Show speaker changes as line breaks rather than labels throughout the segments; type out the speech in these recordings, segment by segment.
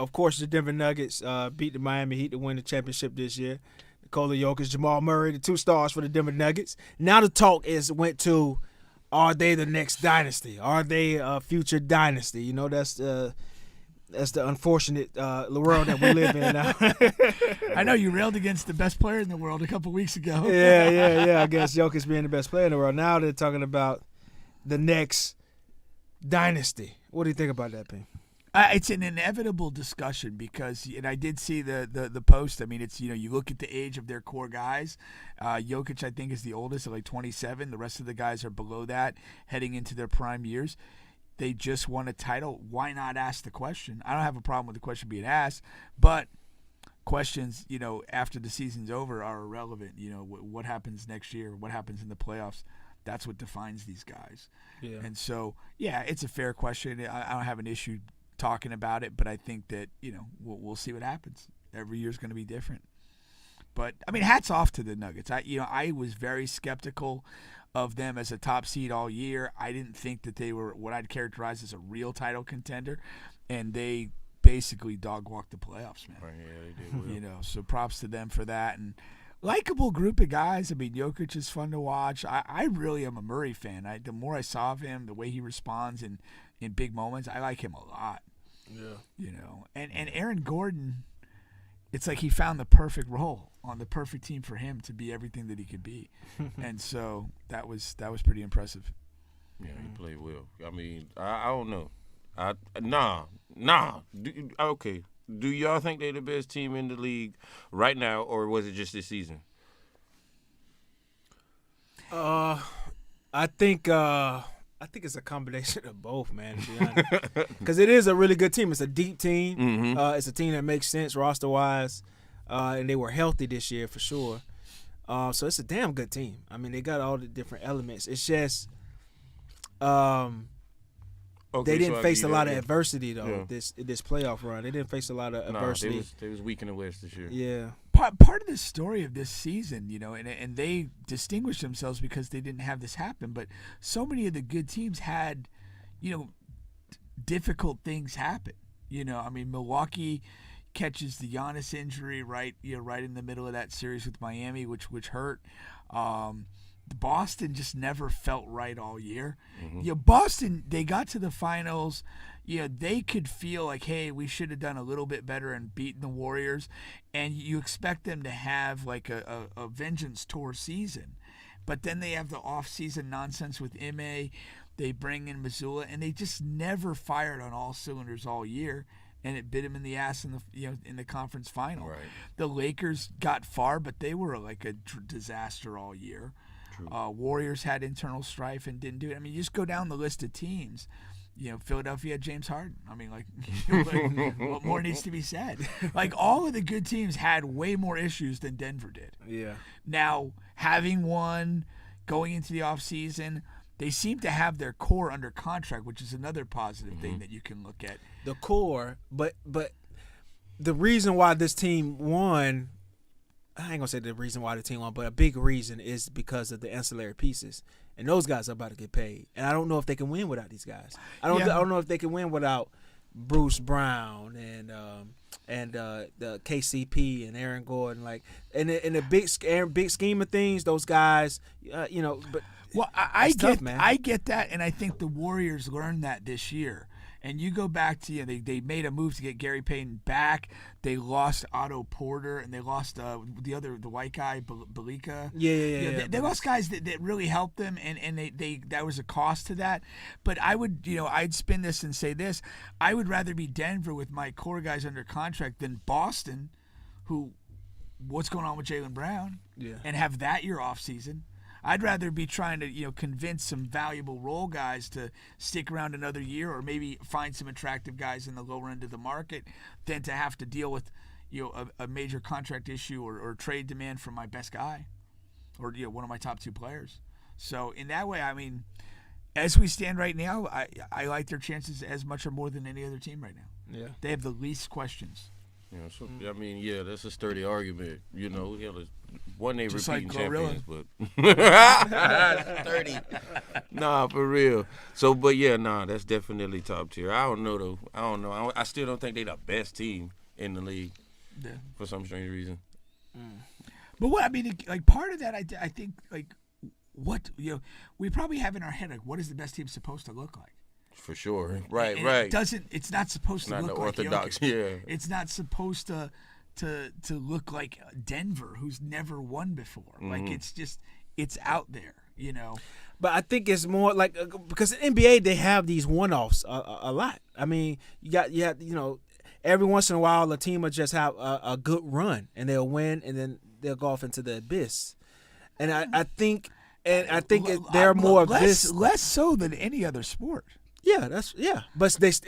of course, the Denver Nuggets beat the Miami Heat to win the championship this year. Nikola Jokic, Jamal Murray, the 2 stars for the Denver Nuggets. Now the talk went to, are they the next dynasty? Are they a future dynasty? You know, that's the unfortunate world that we live in now.
I know you railed against the best player in the world a couple weeks ago.
Yeah. I guess Jokic being the best player in the world. Now they're talking about the next dynasty. What do you think about that, Ping?
It's an inevitable discussion because, and I did see the post. I mean, it's, you look at the age of their core guys. Jokic, I think, is the oldest at like 27. The rest of the guys are below that, heading into their prime years. They just won a title. Why not ask the question? I don't have a problem with the question being asked, but questions, after the season's over are irrelevant. What happens next year? What happens in the playoffs? That's what defines these guys. Yeah. And so, yeah, it's a fair question. I don't have an issue talking about it, but I think that, we'll see what happens. Every year's going to be different. But, I mean, hats off to the Nuggets. I was very skeptical of them as a top seed all year. I didn't think that they were what I'd characterize as a real title contender, and they basically dog-walked the playoffs, man.
Yeah, they did well.
So props to them for that. And likable group of guys. I mean, Jokic is fun to watch. I really am a Murray fan. The more I saw of him, the way he responds in big moments, I like him a lot. Yeah. And Aaron Gordon, it's like he found the perfect role on the perfect team for him to be everything that he could be. And so that was pretty impressive.
Yeah, he played well. I mean, I don't know. Okay. Do y'all think they're the best team in the league right now, or was it just this season?
I think it's a combination of both, man, to be honest. Because it is a really good team. It's a deep team.
Mm-hmm.
It's a team that makes sense roster-wise, and they were healthy this year for sure. So it's a damn good team. I mean, they got all the different elements. It's just they didn't face a lot of adversity, though, this playoff run. They didn't face a lot of adversity.
They was weak in the West this year.
Yeah.
Part of the story of this season, and they distinguished themselves because they didn't have this happen, but so many of the good teams had, difficult things happen. I mean, Milwaukee catches the Giannis injury right in the middle of that series with Miami, which hurt. Boston just never felt right all year. Mm-hmm. Boston, they got to the finals. They could feel like, hey, we should have done a little bit better and beaten the Warriors. And you expect them to have like a vengeance tour season. But then they have the off-season nonsense with Ime. They bring in Missoula, and they just never fired on all cylinders all year. And it bit them in the ass in the conference final. Right. The Lakers got far, but they were like a disaster all year. Warriors had internal strife and didn't do it. I mean, you just go down the list of teams. Philadelphia had James Harden. I mean, what more needs to be said? Like, all of the good teams had way more issues than Denver did.
Yeah.
Now, having won, going into the offseason, they seem to have their core under contract, which is another positive thing that you can look at.
The core, but the reason why this team won, I ain't gonna say the reason why the team won, but a big reason is because of the ancillary pieces, and those guys are about to get paid. And I don't know if they can win without these guys. I don't know if they can win without Bruce Brown and the KCP and Aaron Gordon. Like, in the big scheme of things, those guys, But
well, I get that, and I think the Warriors learned that this year. And you go back to, they made a move to get Gary Payton back. They lost Otto Porter, and they lost the white guy, Belika.
Yeah.
They lost guys that really helped them, and they that was a cost to that. But I would, I'd spin this and say this. I would rather be Denver with my core guys under contract than Boston, what's going on with Jaylen Brown, and have that year off season. I'd rather be trying to, convince some valuable role guys to stick around another year, or maybe find some attractive guys in the lower end of the market, than to have to deal with, a major contract issue or trade demand from my best guy, or one of my top 2 players. So in that way, I mean, as we stand right now, I like their chances as much or more than any other team right now.
Yeah,
they have the least questions.
You know, so, I mean, yeah, that's a sturdy argument. You know, one they
Just
repeating
like Gorilla.
champions, but sturdy. Nah, for real. So, but yeah, that's definitely top tier. I don't know though. I don't know. I still don't think they the best team in the league.
Yeah.
For some strange reason.
But what I mean, like part of that, I think, like, what we probably have in our head, like, what is the best team supposed to look like?
For sure. Right,
And
right.
It's not supposed to
Not
look
the
like
orthodox.
Jokic.
Yeah.
It's not supposed to look like Denver, who's never won before. Like, it's out there, you know.
But I think it's more like because in NBA they have these one-offs a lot. I mean, every once in a while a team will just have a good run and they'll win and then they'll go off into the abyss. And I think they're more of this
less so than any other sport.
Yeah, but that's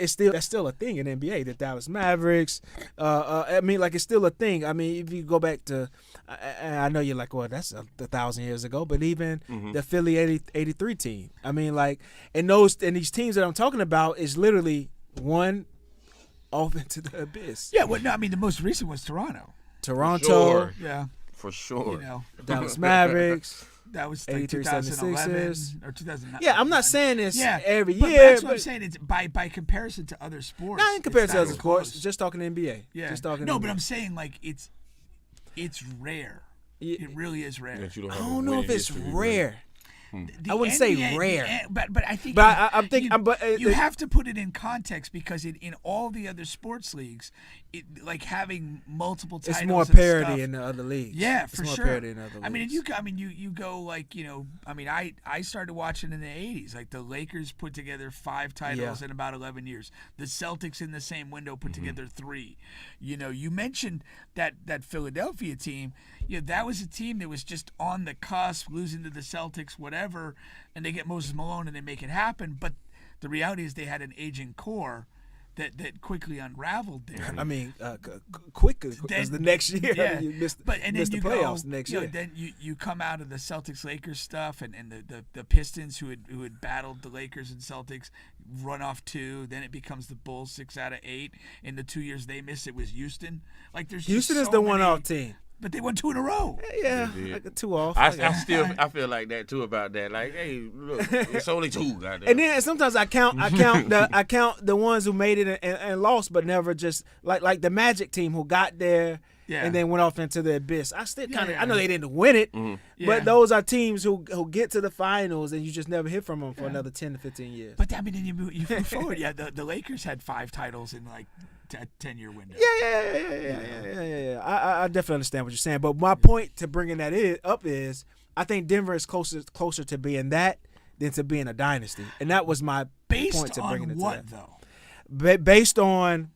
still a thing in NBA. The Dallas Mavericks. I mean, like it's still a thing. I mean, if you go back to, I know you're like, well, that's 1,000 years ago, but even the Philly 83 team. I mean, like, and these teams that I'm talking about is literally one off into the abyss.
Yeah, well, no, I mean the most recent was Toronto.
Toronto,
Yeah,
For sure.
you know.
Dallas Mavericks.
That was like
83
2011
76ers.
or 2009.
Yeah, I'm not saying this every
but
year.
that's what I'm saying. It's by comparison to other sports.
Not in comparison to
it's
other
not
sports.
close.
Just talking NBA.
Yeah.
Just talking.
No,
NBA.
but I'm saying like it's rare.
Yeah.
It really is rare.
That you don't
I
have a
don't know if
winning
it's
history, right?
rare.
The
I wouldn't say
NBA
rare.
but I think.
But I'm thinking.
You have to put it in context because in all the other sports leagues, like having multiple titles.
It's more
and
parity
stuff,
in the other leagues.
Yeah,
It's
for
more
sure.
parity in other leagues.
I mean, you go like I started watching in the '80s. Like the Lakers put together 5 titles in about 11 years. The Celtics in the same window put together 3. You mentioned that Philadelphia team. That was a team that was just on the cusp, losing to the Celtics, whatever, and they get Moses Malone and they make it happen. But the reality is they had an aging core that quickly unraveled there.
I mean, quickly because the next year
Yeah.
you missed
But and
missed
then
the
you
playoffs
go,
next
you know,
year.
then you come out of the Celtics Lakers stuff and the Pistons who had battled the Lakers and Celtics run off 2. Then it becomes the Bulls 6 out of 8. In the 2 years they missed, it was Houston. Like there's
Houston
just
is
so
the
many,
one-off team.
but they won 2 in a row.
Yeah,
They did.
like 2 off.
I feel like that too about that. Like, hey, look, it's only 2. Goddamn.
And then sometimes I count the ones who made it and lost, but never just like the Magic team who got there and then went off into the abyss. I still kind of I know they didn't win it,
Yeah.
but those are teams who get to the finals and you just never hear from them for another 10 to 15 years.
But I mean, then you move forward. Yeah, the Lakers had 5 titles in like a 10-year window.
Yeah. I definitely understand what you're saying, but my point to bringing that up is I think Denver is closer to being that than to being a dynasty, and that was my point
Based
to
on
bringing it
what
to that.
though?
Based on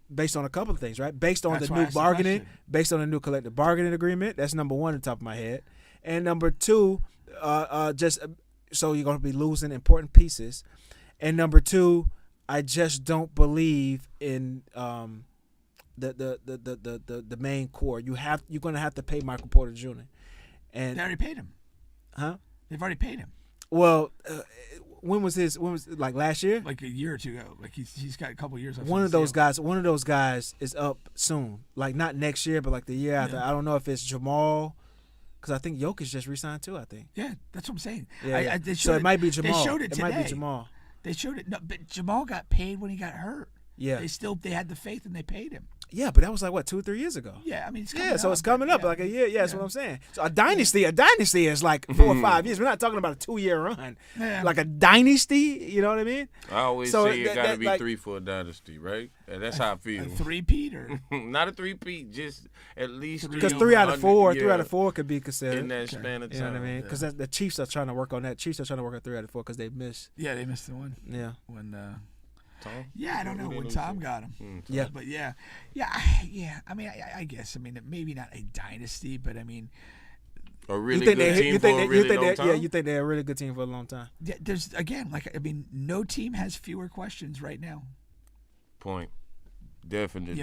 a couple of things, right? Based on
That's
the
why I
new
asked the
bargaining,
question.
based on the new collective bargaining agreement. That's number 1 on the top of my head, and number 2, just so you're going to be losing important pieces, and number 2, I just don't believe in the main core. You're going to have to pay Michael Porter Jr. And
They already paid him.
huh?
They've already paid him.
Well, when was like last year?
Like a year or 2 ago. Like he's got a couple years left.
One
on
of
the
those
deal.
guys is up soon. Like not next year, but like the year after.
Yeah.
I don't know if it's Jamal, because I think Jokic just re-signed too. I think.
Yeah, that's what I'm saying.
Yeah.
They
So
showed
it might be Jamal.
They showed it today.
might be Jamal.
They showed it. No, but Jamal got paid when he got hurt.
Yeah.
They had the faith and they paid him.
Yeah, but that was like what 2 or 3 years ago.
Yeah, I mean it's coming
Yeah, so
up,
it's coming up
yeah.
like a year. Yeah, that's what I'm saying. So a dynasty is like 4 or 5 years. We're not talking about a 2-year run.
Yeah.
Like a dynasty, you know what I mean?
I always
So
say it got to be
like-
3 for a dynasty, right? And that's how I feel.
A 3-peat or
Not a 3-peat, just at least
Because
3
3 out of 4,
yeah,
3 out of 4 could be considered.
in that span of time.
You know what I mean? Because the Chiefs are trying to work on that. Chiefs are trying to work on 3 out of 4 because they missed.
yeah, they missed the one
Yeah.
when.
Tom?
Yeah, I don't know when Tom got him.
Yeah.
But yeah. I mean, I guess. I mean, maybe not a dynasty, but I mean,
A really good team for a really long time?
Yeah, you think they're a really good team for a long time.
there's again, like I mean, no team has fewer questions right now.
Point. Definitely.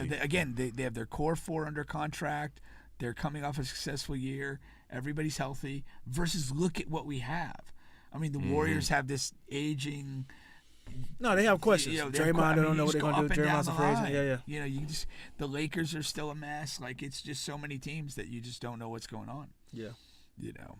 They have their core 4 under contract. They're coming off a successful year. Everybody's healthy. Versus, look at what we have. I mean, the Warriors have this aging
No, they have questions.
You know,
Draymond, they don't know what they're gonna do. Draymond's a free agent.
line.
Yeah, yeah.
You know, the Lakers are still a mess. Like it's just so many teams that you just don't know what's going on.
Yeah.
You know,